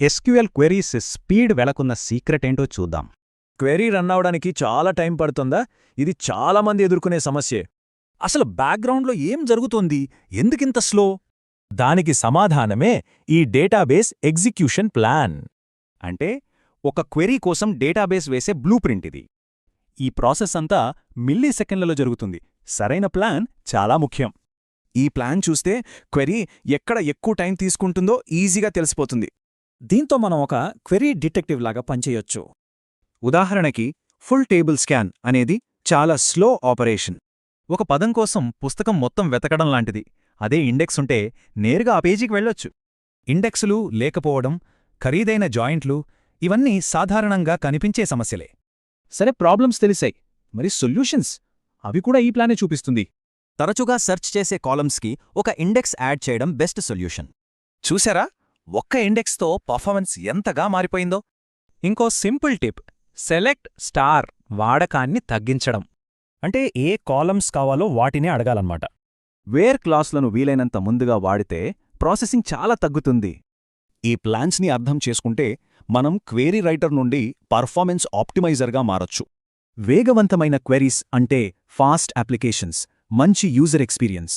SQL queries speed వెలకున్న secret ఏంటో చూద్దాం. Query run అవడానికి చాలా టైం పడుతుందా? ఇది చాలామంది ఎదుర్కొనే సమస్యే. అసలు బ్యాక్గ్రౌండ్లో ఏం జరుగుతోంది? ఎందుకింత స్లో? దానికి సమాధానమే ఈ డేటాబేస్ ఎగ్జిక్యూషన్ ప్లాన్. అంటే ఒక క్వెరీ కోసం డేటాబేస్ వేసే బ్లూ ప్రింట్ ఇది. ఈ ప్రాసెస్ అంతా మిల్లీసెకండ్లలో జరుగుతుంది. సరైన ప్లాన్ చాలా ముఖ్యం. ఈ ప్లాన్ చూస్తే క్వెరీ ఎక్కడ ఎక్కువ టైం తీసుకుంటుందో ఈజీగా తెలిసిపోతుంది. దీంతో మనం ఒక క్వెరీ డిటెక్టివ్ లాగా పనిచేయొచ్చు. ఉదాహరణకి ఫుల్ టేబుల్ స్కాన్ అనేది చాలా స్లో ఆపరేషన్. ఒక పదం కోసం పుస్తకం మొత్తం వెతకడం లాంటిది. అదే ఇండెక్స్ ఉంటే నేరుగా ఆ పేజీకి వెళ్ళొచ్చు. ఇండెక్సులు లేకపోవడం, ఖరీదైన జాయింట్లు ఇవన్నీ సాధారణంగా కనిపించే సమస్యలే. సరే, ప్రాబ్లమ్స్ తెలిసాయి. మరి సొల్యూషన్స్? అవి కూడా ఈ ప్లానే చూపిస్తుంది. తరచుగా సెర్చ్ చేసే కాలమ్స్కి ఒక ఇండెక్స్ యాడ్ చేయడం బెస్ట్ సొల్యూషన్. చూసారా, ఒక్క ఇండెక్స్తో పర్ఫార్మెన్స్ ఎంతగా మారిపోయిందో. ఇంకో సింపుల్ టిప్, సెలెక్ట్ స్టార్ వాడకాన్ని తగ్గించడం. అంటే ఏ కాలమ్స్ కావాలో వాటినే అడగాలన్నమాట. వేర్ క్లాస్లను వీలైనంత ముందుగా వాడితే ప్రాసెసింగ్ చాలా తగ్గుతుంది. ఈ ప్లాన్స్ని అర్థం చేసుకుంటే మనం క్వేరీ రైటర్ నుండి పర్ఫార్మెన్స్ ఆప్టిమైజర్గా మారొచ్చు. వేగవంతమైన క్వెరీస్ అంటే ఫాస్ట్ అప్లికేషన్స్, మంచి యూజర్ ఎక్స్పీరియన్స్.